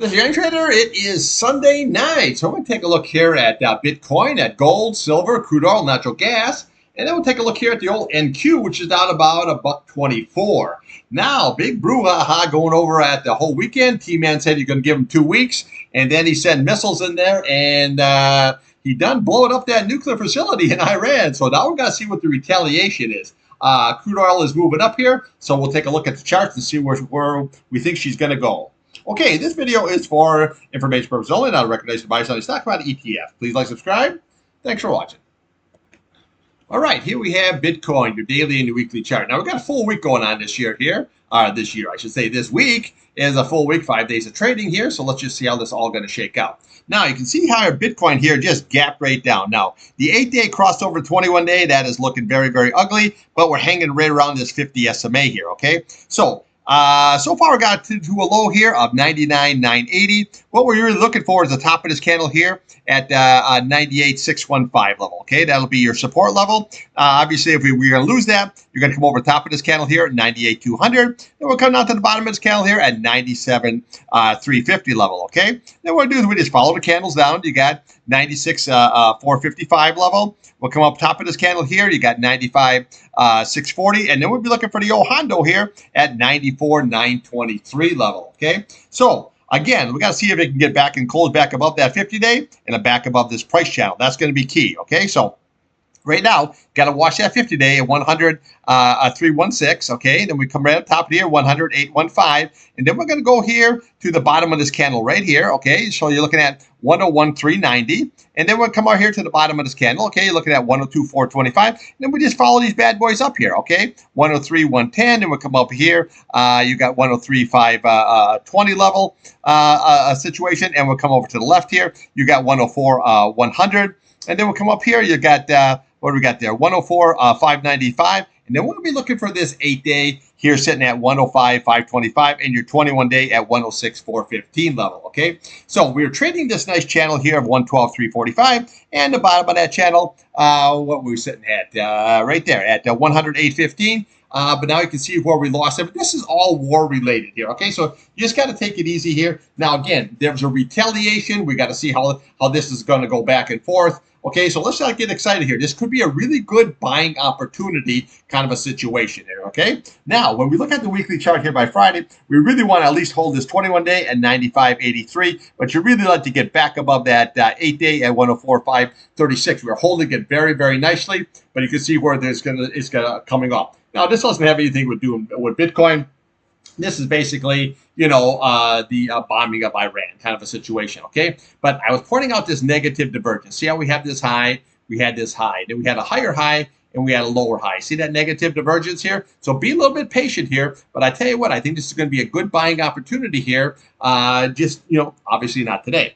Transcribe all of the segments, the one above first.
Mr. Young Trader, it is Sunday night, so we're going to take a look here at Bitcoin, at gold, silver, crude oil, natural gas, and then we'll take a look here at the old NQ, which is down about $1.24. Now, big brouhaha going over at the whole weekend. T-Man said you're going to give him 2 weeks, and then he sent missiles in there, and he done blowing up that nuclear facility in Iran. So now we're going to see what the retaliation is. Crude oil is moving up here, so we'll take a look at the charts and see where we think she's going to go. Okay, this video is for information purposes only, not a recommendation to buy selling stock about ETF. Please like, subscribe. Thanks for watching. All right, here we have Bitcoin, your daily and your weekly chart. Now, we've got a full week going on this year. This week is a full week, 5 days of trading here. So let's just see how this all going to shake out. Now, you can see how our Bitcoin here just gapped right down. Now, the 8-day crossed over 21-day. That is looking very, very ugly, but we're hanging right around this 50 SMA here, okay? So far we got to a low here of 99,980. What we're really looking for is the top of this candle here at 98,615 level. Okay, that'll be your support level. Obviously, if we're going to lose that, you're going to come over the top of this candle here at 98,200. Then we'll come down to the bottom of this candle here at 97,350 level. Okay, then what we do is we just follow the candles down. You got 96,455 level. We'll come up top of this candle here. You got 95,640, and then we'll be looking for the old Hondo here at 94,923 level. Okay, so again, we got to see if it can get back and close back above that 50-day and back above this price channel. That's going to be key. Okay, so right now, got to watch that 50-day at 100,316. Okay, then we come right up top here, 100,815, and then we're going to go here to the bottom of this candle right here. Okay, so you're looking at 101,390, and then we'll come out here to the bottom of this candle. Okay, you're looking at 102,425, and then we just follow these bad boys up here. Okay, 103,110, and we'll come up here. You got 103,520 level situation, and we'll come over to the left here. You got 104,100, and then we'll come up here. You got what do we got there? 104,595. And then we'll be looking for this 8-day here sitting at 105,525 and your 21-day at 106,415 level. Okay, so we're trading this nice channel here of 112,345, and the bottom of that channel, what were we sitting at? Right there at 108,15. But now you can see where we lost it. But this is all war related here. Okay, so you just got to take it easy here. Now, again, there's a retaliation. We got to see how this is going to go back and forth. Okay, so let's not get excited here. This could be a really good buying opportunity kind of a situation here, okay? Now, when we look at the weekly chart here by Friday, we really want to at least hold this 21-day at 95.83, but you really like to get back above that 8-day at 104.536. We're holding it very, very nicely, but you can see where it's gonna coming up. Now, this doesn't have anything to do with Bitcoin. This is basically, the bombing of Iran kind of a situation, okay? But I was pointing out this negative divergence. See how we have this high, we had this high, then we had a higher high, and we had a lower high. See that negative divergence here? So be a little bit patient here, but I tell you what, I think this is going to be a good buying opportunity here. Obviously not today.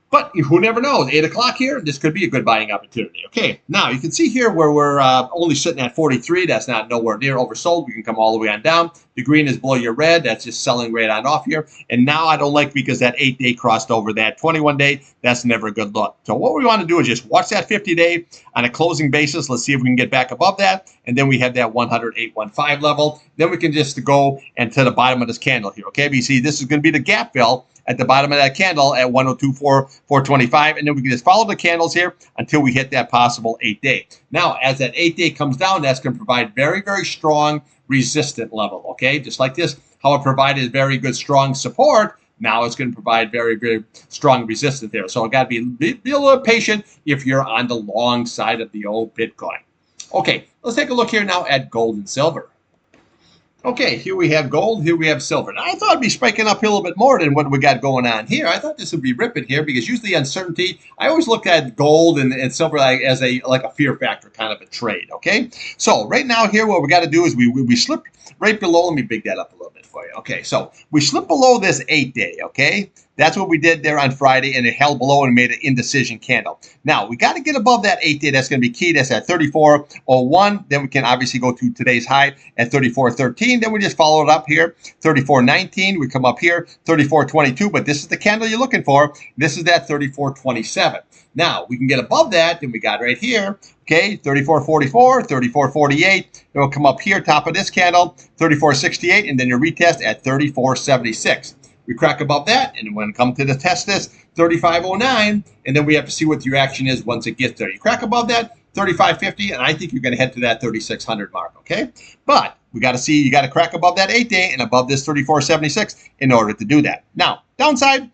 But who never knows? 8 o'clock here, this could be a good buying opportunity. Okay, now you can see here where we're only sitting at 43. That's not nowhere near oversold. We can come all the way on down. The green is below your red. That's just selling right on off here. And now I don't like because that 8-day crossed over that 21-day. That's never a good look. So what we want to do is just watch that 50-day on a closing basis. Let's see if we can get back above that. And then we have that 108.15 level. Then we can just go and to the bottom of this candle here. Okay, but you see this is going to be the gap fill at the bottom of that candle at 102,425, and then we can just follow the candles here until we hit that possible 8-day. Now, as that 8-day comes down, that's going to provide very, very strong resistant level, okay? Just like this, how it provided very good, strong support, now it's going to provide very, very strong resistance there. So I got to be a little patient if you're on the long side of the old Bitcoin. Okay, let's take a look here now at gold and silver. Okay, here we have gold, here we have silver. Now, I thought it'd be spiking up a little bit more than what we got going on here. I thought this would be ripping here because usually uncertainty, I always look at gold and silver as a fear factor kind of a trade, okay? So right now here, what we got to do is we slip right below. Let me big that up a little bit for you. Okay, so we slip below this 8-day, okay? That's what we did there on Friday, and it held below and made an indecision candle. Now, we got to get above that 8-day. That's going to be key. That's at 34.01. Then we can obviously go to today's high at 34.13. Then we just follow it up here, 34.19. We come up here, 34.22. But this is the candle you're looking for. This is that 34.27. Now, we can get above that. Then we got right here, okay, 34.44, 34.48. Then we'll come up here, top of this candle, 34.68. And then your retest at 34.76. We crack above that, and when it comes to the test this, 35.09, and then we have to see what the reaction is once it gets there. You crack above that, 35.50, and I think you're going to head to that 3600 mark, okay? But we got to see, you got to crack above that 8-day and above this 34.76 in order to do that. Now, downside,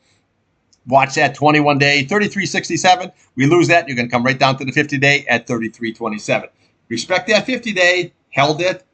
watch that 21-day, 33.67. We lose that, you're going to come right down to the 50-day at 33.27. Respect that 50-day, held it,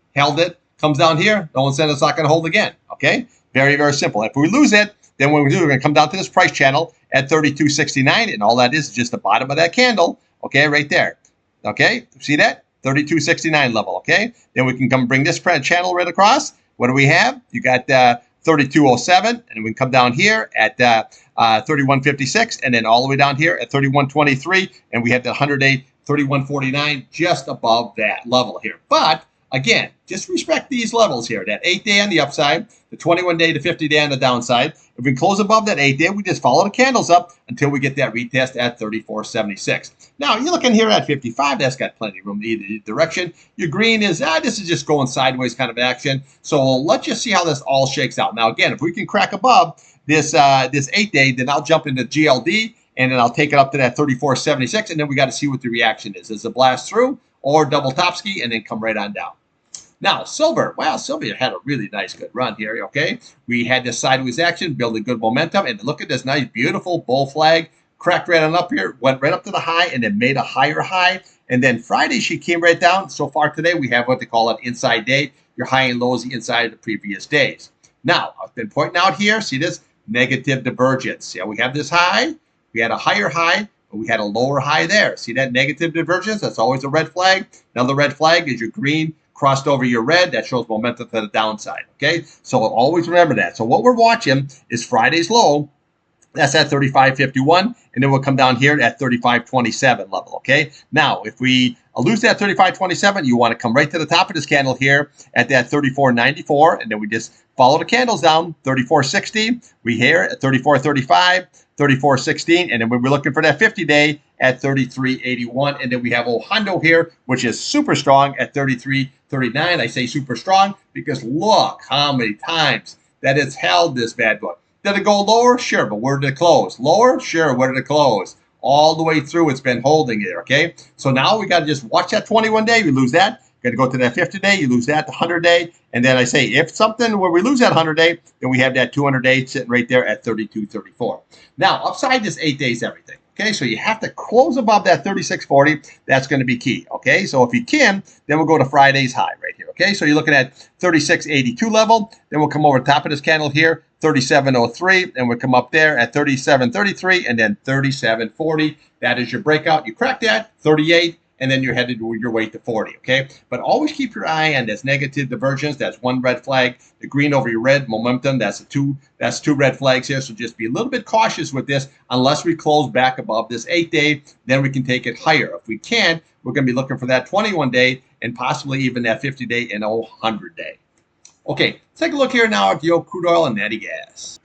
comes down here, no one said it's not going to hold again, okay? Very, very simple. If we lose it, then what we do, we're going to come down to this price channel at 32.69, and all that is just the bottom of that candle, okay, right there. Okay, see that? 32.69 level, okay? Then we can come bring this channel right across. What do we have? You got 32.07, and we can come down here at 31.56, and then all the way down here at 31.23, and we have the 100-day 31.49 just above that level here. But again, just respect these levels here. That 8-day on the upside, the 21-day to 50-day on the downside. If we close above that 8-day, we just follow the candles up until we get that retest at 34.76. Now, you're looking here at 55. That's got plenty of room in either direction. Your green is, this is just going sideways kind of action. So let's just see how this all shakes out. Now, again, if we can crack above this 8-day, then I'll jump into GLD, and then I'll take it up to that 34.76, and then we got to see what the reaction is. Is it a blast through or double top ski, and then come right on down. Now, silver. Wow, silver had a really nice, good run here, okay? We had this sideways action, building good momentum, and look at this nice, beautiful bull flag. Cracked right on up here, went right up to the high, and then made a higher high. And then Friday, she came right down. So far today, we have what they call an inside day. Your high and low is the inside of the previous days. Now, I've been pointing out here, see this? Negative divergence. Yeah, we have this high. We had a higher high, but we had a lower high there. See that negative divergence? That's always a red flag. Another red flag is your green crossed over your red. That shows momentum to the downside, okay? So always remember that. So what we're watching is Friday's low. That's at 35.51, and then we'll come down here at 35.27 level, okay? Now, if we lose that 35.27, you want to come right to the top of this candle here at that 34.94, and then we just follow the candles down, 34.60. We here at 34.35, 34.16, and then we're looking for that 50-day at 33.81, and then we have old Hondo here, which is super strong at 33.39. I say super strong because look how many times that it's held this bad boy. Did it go lower? Sure, but where did it close? Lower? Sure, where did it close? All the way through, it's been holding there, okay? So now we got to just watch that 21-day. We lose that. Got to go to that 50-day. You lose that, the 100-day. And then I say, if something where we lose that 100-day, then we have that 200-day sitting right there at 32.34. Now, upside this 8 days, everything. Okay, so you have to close above that 36.40. That's going to be key. Okay, so if you can, then we'll go to Friday's high right here. Okay, so you're looking at 36.82 level. Then we'll come over top of this candle here, 37.03, and we'll come up there at 37.33, and then 37.40. That is your breakout. You crack that, 38. And then you're headed your way to 40, okay? But always keep your eye on this negative divergence. That's one red flag. The green over your red, momentum, that's two red flags here. So just be a little bit cautious with this unless we close back above this 8-day. Then we can take it higher. If we can, we're going to be looking for that 21-day and possibly even that 50-day and 100-day. Okay, let's take a look here now at the old crude oil and natty gas.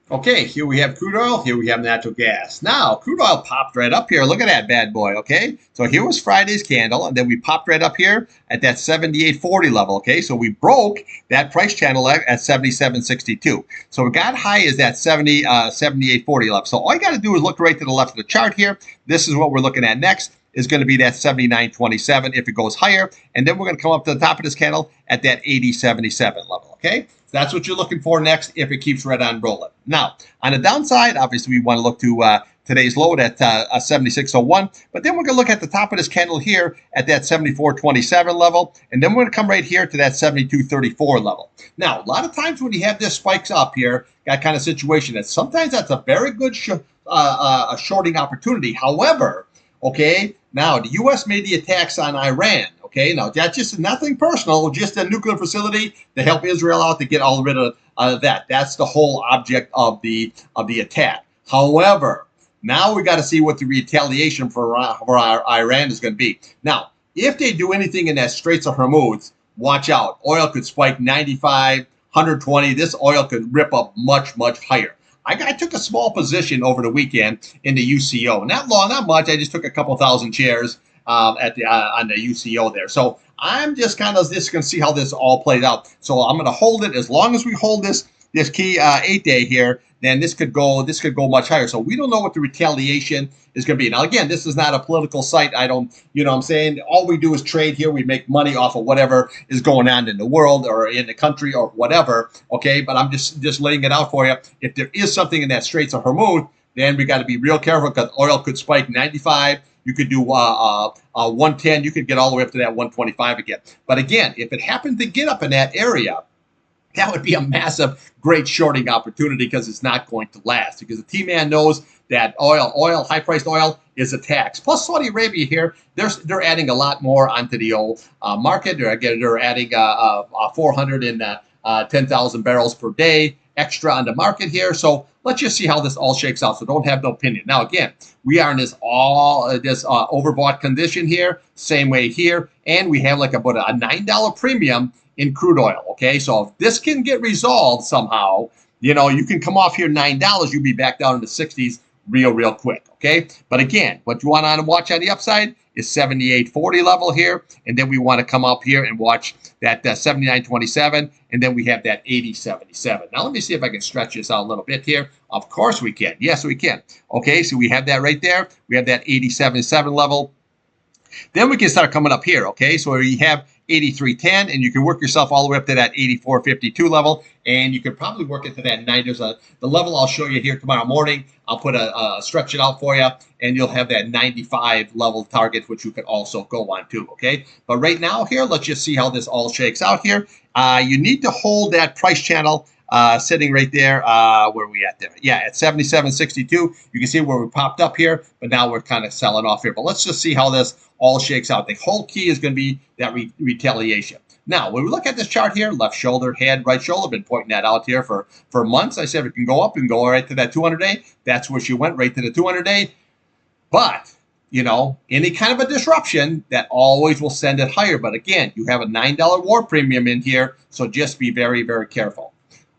Okay, here we have crude oil, here we have natural gas. Now, crude oil popped right up here. Look at that bad boy, okay? So here was Friday's candle, and then we popped right up here at that 78.40 level, okay? So we broke that price channel at 77.62. So we got high as that 78.40 level. So all you got to do is look right to the left of the chart here. This is what we're looking at next. Is going to be that 79.27 if it goes higher. And then we're going to come up to the top of this candle at that 80.77 level, okay? So that's what you're looking for next if it keeps right on rolling. Now, on the downside, obviously we want to look to today's low at 76.01. But then we're going to look at the top of this candle here at that 74.27 level. And then we're going to come right here to that 72.34 level. Now, a lot of times when you have this spikes up here, that kind of situation, that sometimes that's a very good shorting opportunity. However, okay, now the U.S. made the attacks on Iran. Okay, now that's just nothing personal, just a nuclear facility to help Israel out to get all rid of that. That's the whole object of the attack. However, now we got to see what the retaliation for Iran is going to be. Now, if they do anything in that Straits of Hormuz, watch out. Oil could spike 95, 120. This oil could rip up much, much higher. I took a small position over the weekend in the UCO. Not long, not much. I just took a couple thousand shares on the UCO there. So I'm just kind of going to see how this all plays out. So I'm going to hold it as long as we hold this this key 8-day here, then this could go much higher. So we don't know what the retaliation is going to be. Now, again, this is not a political site. I don't, you know what I'm saying? All we do is trade here. We make money off of whatever is going on in the world or in the country or whatever, okay? But I'm just laying it out for you. If there is something in that Straits of Hormuz, then we got to be real careful because oil could spike 95. You could do 110. You could get all the way up to that 125 again. But again, if it happened to get up in that area, that would be a massive, great shorting opportunity because it's not going to last. Because the T-Man knows that high-priced oil is a tax. Plus, Saudi Arabia here, they're adding a lot more onto the oil market. They're adding 410,000 barrels per day extra on the market here. So let's just see how this all shakes out. So don't have no opinion. Now, again, we are in this overbought condition here. Same way here. And we have like about a $9 premium in crude oil, okay? So if this can get resolved somehow, you know, you can come off here $9, you'll be back down in the 60s real quick, okay? But again, what you want to watch on the upside is 78.40 level here, and then we want to come up here and watch that 79.27, and then we have that 80.77. Now let me see if I can stretch this out a little bit here. Of course we can. Yes, we can. Okay, so we have that right there. We have that 80.77 level. Then we can start coming up here, okay? So we have 83.10, and you can work yourself all the way up to that 84.52 level, and you can probably work into that 9. There's the level I'll show you here tomorrow morning. I'll put stretch it out for you, and you'll have that 95 level target, which you could also go on to, okay? But right now here, let's just see how this all shakes out here. You need to hold that price channel sitting right there. Where are we at there? Yeah, at 77.62. You can see where we popped up here, but now we're kind of selling off here. But let's just see how this all shakes out. The whole key is going to be that retaliation. Now, when we look at this chart here, left shoulder, head, right shoulder, been pointing that out here for months. I said it can go up and go right to that 200-day. That's where she went, right to the 200-day. But, you know, any kind of a disruption, that always will send it higher. But again, you have a $9 war premium in here, so just be very careful.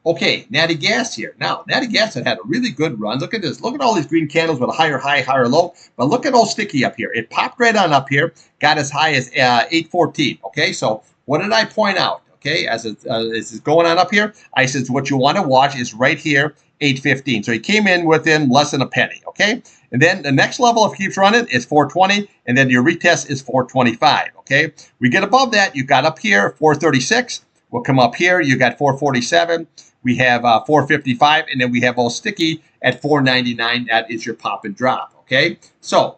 Okay, Natgas here. Now, Natgas had a really good run. Look at this. Look at all these green candles with a higher high, higher low. But look at old Sticky up here. It popped right on up here, got as high as 814. Okay, so what did I point out? Okay, as it's going on up here, I said what you want to watch is right here, 815. So he came in within less than a penny. Okay, and then the next level, if it keeps running, is 420, and then your retest is 425. Okay, we get above that, you got up here 436. We'll come up here. You got 447. We have 455, and then we have old Sticky at 499. That is your pop and drop. Okay, so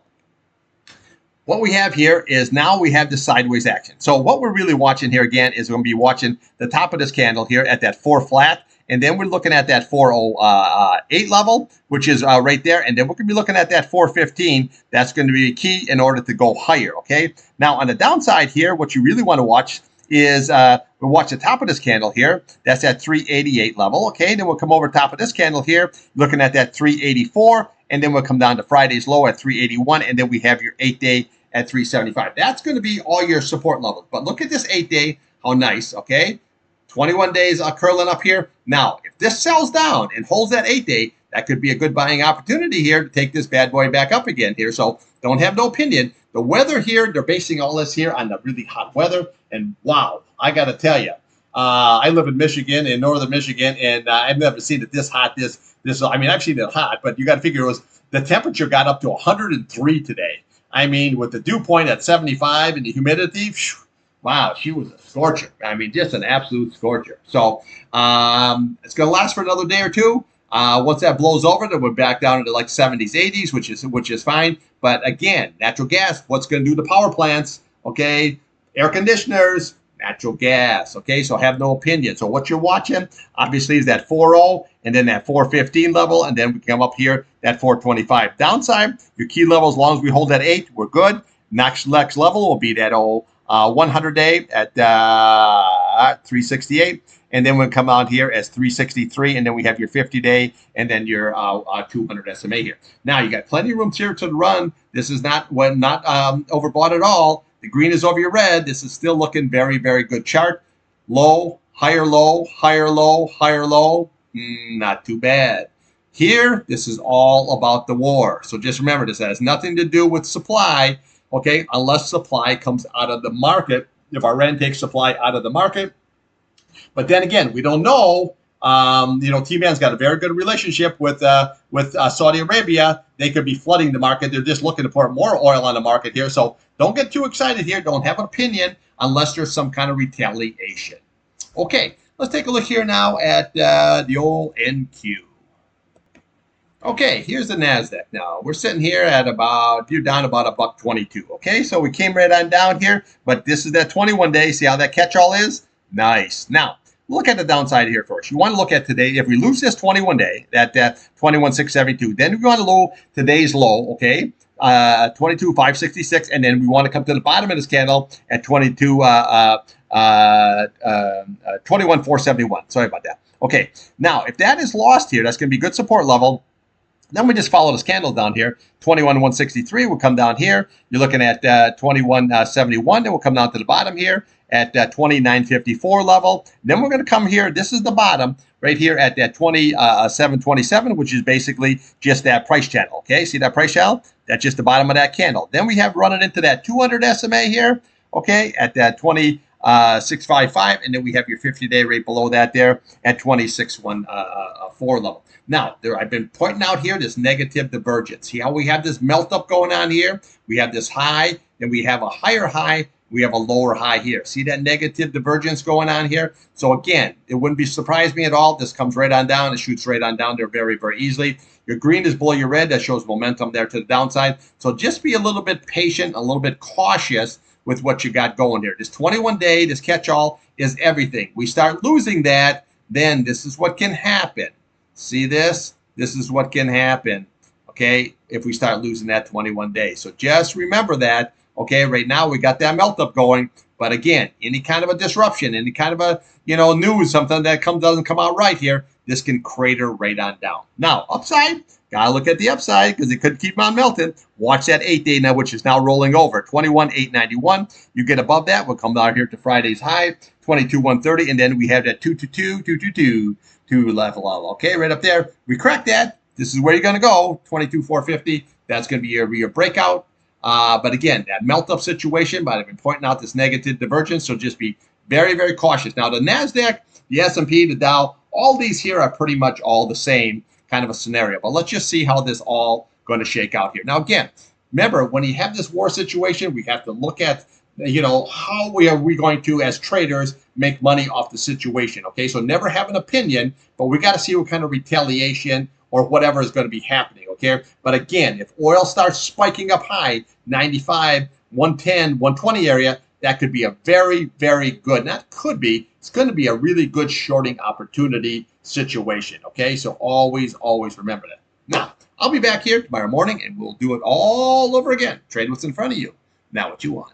what we have here is now we have the sideways action. So what we're really watching here again is we're going to be watching the top of this candle here at that 4 flat, and then we're looking at that 408 level, which is right there, and then we're going to be looking at that 415. That's going to be key in order to go higher. Okay, now on the downside here, what you really want to watch is we'll watch the top of this candle here. That's at 388 level. Okay, then we'll come over top of this candle here, looking at that 384, and then we'll come down to Friday's low at 381, and then we have your 8-day at 375. That's going to be all your support levels. But look at this 8-day, how nice, okay? 21 days curling up here. Now, if this sells down and holds that 8-day, that could be a good buying opportunity here to take this bad boy back up again here. So don't have no opinion. The weather here, they're basing all this here on the really hot weather. And wow, I got to tell you, I live in Michigan, in northern Michigan, and I've never seen it this hot. I mean, I've seen it hot, but you got to figure the temperature got up to 103 today. I mean, with the dew point at 75 and the humidity, wow, she was a scorcher. I mean, just an absolute scorcher. So it's going to last for another day or two. Once that blows over, then we're back down into like 70s, 80s, which is fine. But again, natural gas, what's going to do the power plants? Okay, air conditioners, natural gas. Okay, so have no opinion. So what you're watching, obviously, is that 4.0 and then that 415 level, and then we come up here, that 425. Downside, your key level, as long as we hold that 8, we're good. Next level will be that 100-day at 368. And then we'll come out here as 363, and then we have your 50-day, and then your 200 SMA here. Now you got plenty of room here to run. This is not overbought at all. The green is over your red. This is still looking very good chart. Low, higher low, higher low, higher low. Not too bad. Here, this is all about the war. So just remember, this has nothing to do with supply. Okay, unless supply comes out of the market. If Iran takes supply out of the market. But then again, we don't know T-Man's got a very good relationship with Saudi Arabia. They could be flooding the market. They're just looking to pour more oil on the market here. So don't get too excited here. Don't have an opinion unless there's some kind of retaliation. Okay, let's take a look here now at the old NQ. Okay, here's the Nasdaq now. We're sitting here at you're down about $1.22. Okay, so we came right on down here, but this is that 21 day. See how that catch-all is? Nice. Now, look at the downside here first. You want to look at today. If we lose this 21 day, that 21,672, then we want to low today's low, okay? 22,566, and then we want to come to the bottom of this candle at 21,471. Sorry about that. Okay, now if that is lost here, that's going to be good support level. Then we just follow this candle down here. 21,163 will come down here. You're looking at 21,71. Then we'll come down to the bottom here at 29.54 level. Then we're going to come here. This is the bottom right here at that 27.27, which is basically just that price channel. Okay, see that price channel? That's just the bottom of that candle. Then we have running into that 200 SMA here. Okay, at that 26.55, and then we have your 50-day rate below that there at 26.14 level. Now, I've been pointing out here this negative divergence. See how we have this melt up going on here? We have this high, then we have a higher high, we have a lower high here. See that negative divergence going on here? So again, it wouldn't surprise me at all. This comes right on down. It shoots right on down there very, very easily. Your green is below your red. That shows momentum there to the downside. So just be a little bit patient, a little bit cautious with what you got going here. This 21-day, this catch-all is everything. We start losing that, then this is what can happen. See this? This is what can happen, okay, if we start losing that 21 days. So just remember that, okay? Right now we got that melt up going, but again, any kind of a disruption, any kind of a, news, something that doesn't come out right here, this can crater right on down. Now, upside, gotta look at the upside because it could keep on melting. Watch that 8-day now, which is now rolling over. 21,891. You get above that, we'll come down here to Friday's high, 22,130, and then we have that 222 level out. Okay, right up there. We crack that. This is where you're going to go. 22,450. That's going to be your breakout. But again, that melt up situation. But I've been pointing out this negative divergence. So just be very, very cautious. Now the Nasdaq, the S&P, the Dow, all these here are pretty much all the same kind of a scenario. But let's just see how this all going to shake out here. Now again, remember when you have this war situation, we have to look at how are we going to, as traders, make money off the situation, okay? So never have an opinion, but we got to see what kind of retaliation or whatever is going to be happening, okay? But again, if oil starts spiking up high, 95, 110, 120 area, that could be a very, very good, not could be, it's going to be a really good shorting opportunity situation, okay? So always, always remember that. Now, I'll be back here tomorrow morning, and we'll do it all over again. Trade what's in front of you, not what you want.